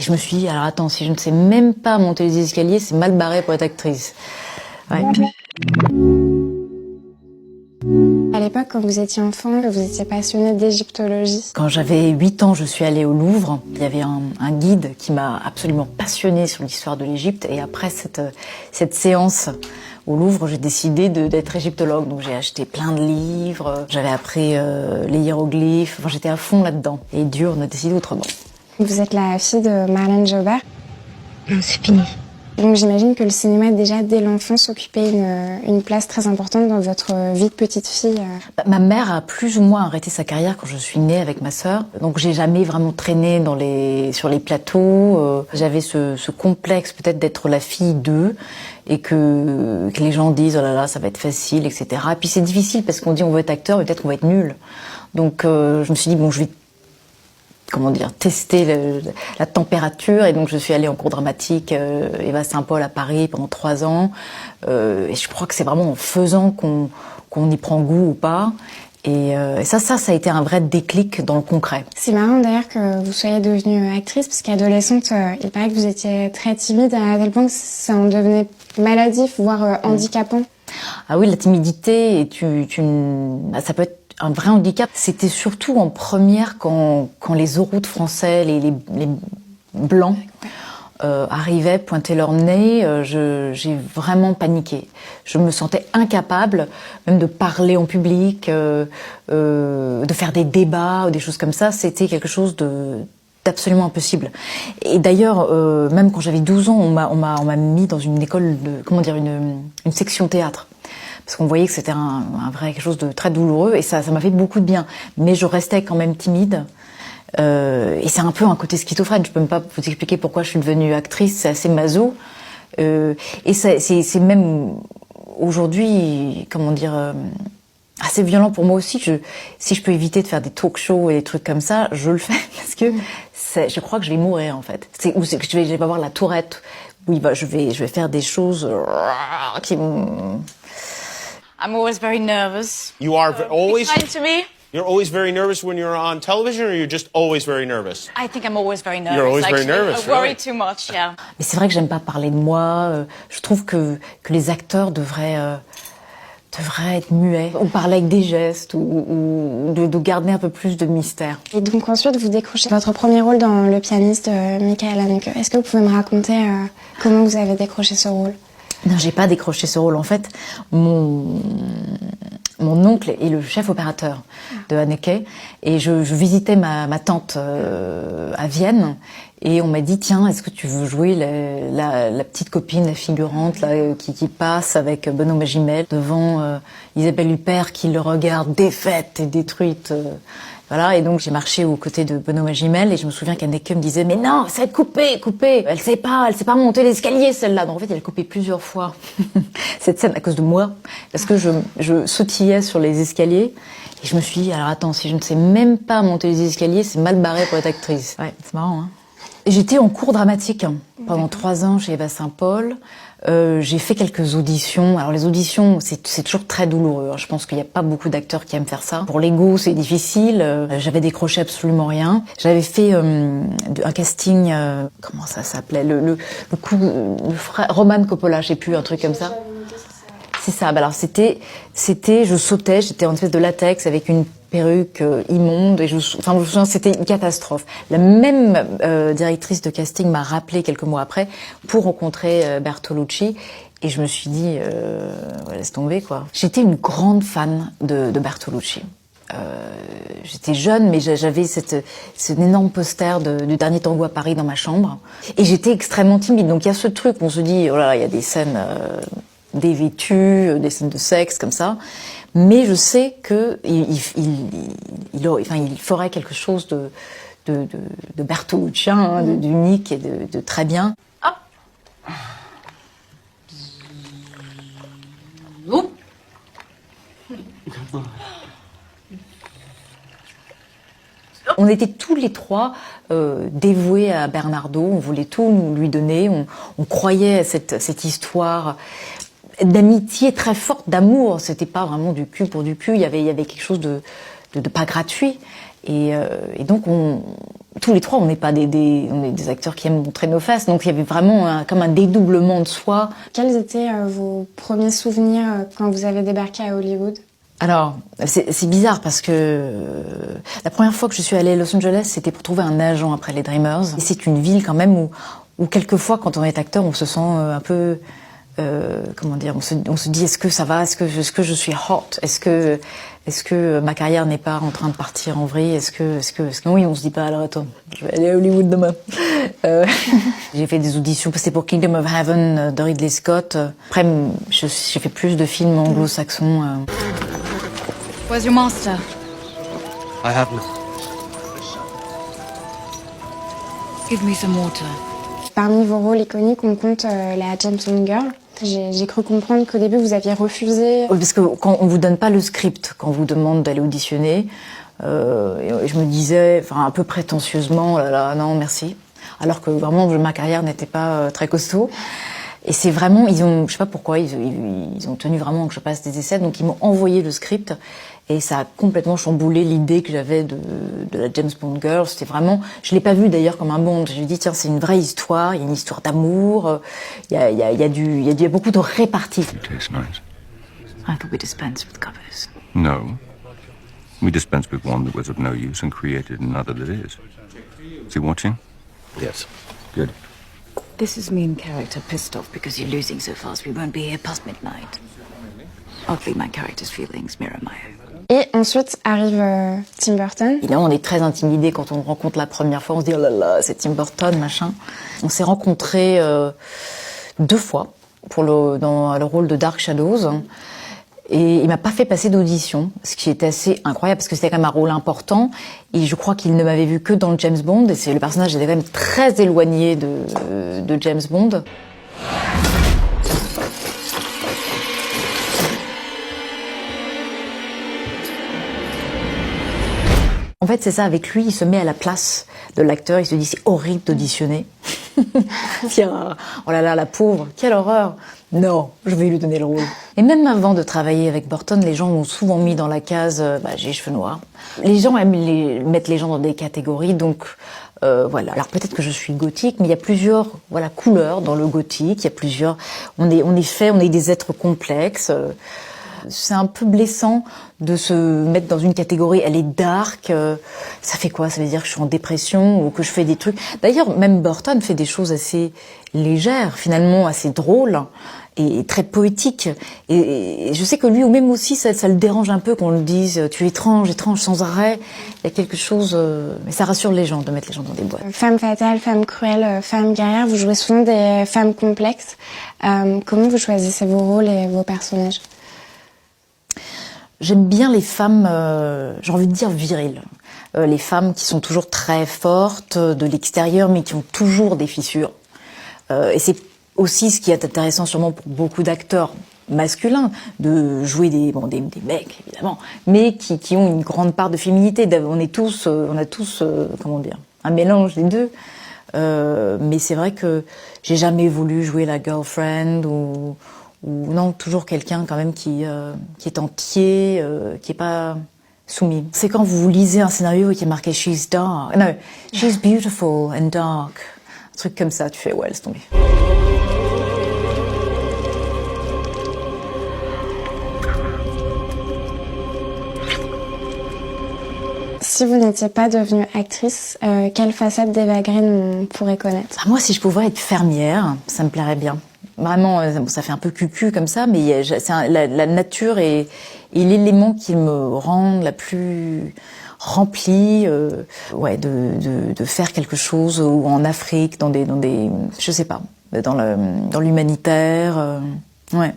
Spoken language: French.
Et je me suis dit, alors attends, si je ne sais même pas monter les escaliers, c'est mal barré pour être actrice. Ouais. À l'époque, quand vous étiez enfant, vous étiez passionnée d'égyptologie. Quand j'avais 8 ans, je suis allée au Louvre. Il y avait un guide qui m'a absolument passionnée sur l'histoire de l'Égypte. Et après cette séance au Louvre, j'ai décidé d'être égyptologue. Donc j'ai acheté plein de livres, j'avais appris les hiéroglyphes. Enfin, j'étais à fond là-dedans. Et Dieu, on a décidé autrement. Vous êtes la fille de Marlène Jobert. Non, c'est fini. Donc j'imagine que le cinéma, déjà dès l'enfance, occupait une place très importante dans votre vie de petite fille. Ma mère a plus ou moins arrêté sa carrière quand je suis née avec ma sœur. Donc j'ai jamais vraiment traîné sur les plateaux. J'avais ce complexe peut-être d'être la fille d'eux et que les gens disent oh là là ça va être facile, etc. Et puis c'est difficile parce qu'on dit on veut être acteur, mais peut-être qu'on va être nul. Donc je me suis dit bon je vais tester la température. Et donc, je suis allée en cours dramatique Eva Saint-Paul à Paris pendant 3 ans. Et je crois que c'est vraiment en faisant qu'on y prend goût ou pas. Et ça a été un vrai déclic dans le concret. C'est marrant d'ailleurs que vous soyez devenue actrice, parce qu'adolescente, il paraît que vous étiez très timide, à tel point que ça en devenait maladif, voire handicapant. Ah oui, la timidité, ça peut être un vrai handicap. C'était surtout en première quand les oroutes français, les blancs arrivaient, pointaient leur nez, j'ai vraiment paniqué. Je me sentais incapable même de parler en public, de faire des débats ou des choses comme ça. C'était quelque chose d'absolument impossible. Et d'ailleurs, même quand j'avais 12 ans, on m'a mis dans une école une section théâtre. Parce qu'on voyait que c'était un vrai quelque chose de très douloureux et ça m'a fait beaucoup de bien. Mais je restais quand même timide. Et c'est un peu un côté schizophrène. Je peux même pas vous expliquer pourquoi je suis devenue actrice. C'est assez maso. Et c'est même aujourd'hui, assez violent pour moi aussi. Si je peux éviter de faire des talk-shows et des trucs comme ça, je le fais parce que je crois que je vais mourir en fait. Ou c'est que je vais avoir la tourette. Oui, je vais faire des choses qui vont. I'm always very nervous. You are always. Be kind to me. You're always very nervous when you're on television, or you're just always very nervous? I think I'm always very nervous. You're always very actually. nervous, I worry really? too much, yeah. Mais c'est vrai que j'aime pas parler de moi. Je trouve que les acteurs devraient être muets, ou parler avec des gestes, ou de garder un peu plus de mystère. Et donc ensuite, vous décrochez votre premier rôle dans Le pianiste de Michael Haneke. Est-ce que vous pouvez me raconter comment vous avez décroché ce rôle? Non, j'ai pas décroché ce rôle. En fait, mon oncle est le chef opérateur de Haneke et je visitais ma tante à Vienne et on m'a dit tiens, est-ce que tu veux jouer la petite copine, la figurante là qui passe avec Benoît Magimel devant Isabelle Huppert qui le regarde défaite et détruite. Voilà, et donc j'ai marché aux côtés de Benoît Magimel et je me souviens qu'Haneke me disait mais non, ça va être coupé. Elle sait pas monter l'escalier celle-là. Donc en fait, elle a coupé plusieurs fois cette scène à cause de moi parce que je sautillais sur les escaliers et je me suis dit alors attends, si je ne sais même pas monter les escaliers, c'est mal barré pour être actrice. Ouais, c'est marrant hein. J'étais en cours dramatique pendant 3 ans chez Eva Saint-Paul. J'ai fait quelques auditions. Alors les auditions, c'est toujours très douloureux. Je pense qu'il n'y a pas beaucoup d'acteurs qui aiment faire ça. Pour l'ego, c'est difficile. J'avais décroché absolument rien. J'avais fait un casting. Comment ça s'appelait le frère Roman Coppola, je sais plus, un truc comme ça. C'est ça. Alors c'était, je sautais. J'étais en espèce de latex avec une perruque immonde et je me souviens c'était une catastrophe. La même directrice de casting m'a rappelé quelques mois après pour rencontrer Bertolucci et je me suis dit laisse tomber quoi. J'étais une grande fan de Bertolucci. J'étais jeune mais j'avais cet énorme poster du Dernier Tango à Paris dans ma chambre et j'étais extrêmement timide. Donc il y a ce truc où on se dit oh là là, il y a des scènes dévêtues, des scènes de sexe comme ça. Mais je sais que il ferait quelque chose de bertoluccien, hein, d'unique et de très bien. Hop. Oups. On était tous les trois dévoués à Bernardo, on voulait tout lui donner, on croyait à cette histoire d'amitié très forte, d'amour. C'était pas vraiment du cul pour du cul. Il y avait quelque chose de pas gratuit. Et donc, tous les trois, on n'est pas on est des acteurs qui aiment montrer nos faces. Donc, il y avait vraiment comme un dédoublement de soi. Quels étaient vos premiers souvenirs quand vous avez débarqué à Hollywood? Alors, c'est bizarre parce que la première fois que je suis allée à Los Angeles, c'était pour trouver un agent après les Dreamers. Et c'est une ville quand même où quelquefois, quand on est acteur, on se sent un peu... comment dire, on se dit est-ce que ça va, est-ce que je suis hot, est-ce que ma carrière n'est pas en train de partir en vrille, est-ce que oui, on se dit pas alors attends, je vais aller à Hollywood demain. J'ai fait des auditions, c'était pour Kingdom of Heaven de Ridley Scott. Après j'ai fait plus de films anglo-saxons. Where's your master? I have none. Give me some water. Parmi vos rôles iconiques, on compte la James Bond Girl. J'ai cru comprendre qu'au début, vous aviez refusé. Oui, parce que quand on vous donne pas le script, quand on vous demande d'aller auditionner, je me disais, enfin un peu prétentieusement, oh là là, non merci. Alors que vraiment, ma carrière n'était pas très costaud. Et c'est vraiment, je sais pas pourquoi, ils ont tenu vraiment que je passe des essais, donc ils m'ont envoyé le script et ça a complètement chamboulé l'idée que j'avais de la James Bond Girl. C'était vraiment, je l'ai pas vu d'ailleurs comme un Bond. J'ai dit tiens, c'est une vraie histoire, il y a une histoire d'amour, il y a beaucoup de réparties. It tastes nice. I thought we dispensed with covers. No. We dispensed with one that was of no use and created another that is. Is he watching? Yes. Good. This is me in character, pissed off because you're losing so fast we won't be here past midnight. Oddly, my character's feelings mirror my own. Et ensuite arrive Tim Burton. Évidemment, on est très intimidé quand on le rencontre la première fois. On se dit, oh là là, c'est Tim Burton, machin. On s'est rencontrés 2 fois dans le rôle de Dark Shadows. Et il m'a pas fait passer d'audition, ce qui était assez incroyable parce que c'était quand même un rôle important. Et je crois qu'il ne m'avait vu que dans le James Bond. Et le personnage était quand même très éloigné de James Bond. En fait, c'est ça, avec lui, il se met à la place de l'acteur, il se dit, c'est horrible d'auditionner. Tiens, oh là là, la pauvre, quelle horreur. Non, je vais lui donner le rôle. Et même avant de travailler avec Burton, les gens m'ont souvent mis dans la case, j'ai les cheveux noirs. Les gens aiment mettre les gens dans des catégories, donc voilà. Alors peut-être que je suis gothique, mais il y a plusieurs couleurs dans le gothique, il y a plusieurs... On est des êtres complexes. C'est un peu blessant de se mettre dans une catégorie, elle est dark, ça fait quoi? Ça veut dire que je suis en dépression ou que je fais des trucs... D'ailleurs, même Burton fait des choses assez légères, finalement assez drôles et très poétiques. Et je sais que lui, ou même aussi, ça le dérange un peu qu'on le dise, tu es étrange, sans arrêt. Il y a quelque chose... mais ça rassure les gens de mettre les gens dans des boîtes. Femme fatale, femme cruelle, femme guerrière, vous jouez souvent des femmes complexes. Comment vous choisissez vos rôles et vos personnages? J'aime bien les femmes, j'ai envie de dire viriles. Les femmes qui sont toujours très fortes de l'extérieur, mais qui ont toujours des fissures. Et c'est aussi ce qui est intéressant sûrement pour beaucoup d'acteurs masculins, de jouer des mecs, évidemment, mais qui ont une grande part de féminité. On a tous, comment dire, un mélange des deux. Mais c'est vrai que j'ai jamais voulu jouer la girlfriend ou non, toujours quelqu'un quand même qui est entier, qui est pas soumis. C'est quand vous lisez un scénario et qui est marqué she's dark, non, she's beautiful and dark, un truc comme ça, tu fais ouais, laisse tomber. Si vous n'étiez pas devenue actrice, quelle facette d'Eva Green on pourrait connaître? Moi, si je pouvais être fermière, ça me plairait bien. Vraiment, ça fait un peu cucu comme ça, mais la nature est l'élément qui me rend la plus remplie, de faire quelque chose ou en Afrique, dans des, je sais pas, dans l'humanitaire, ouais.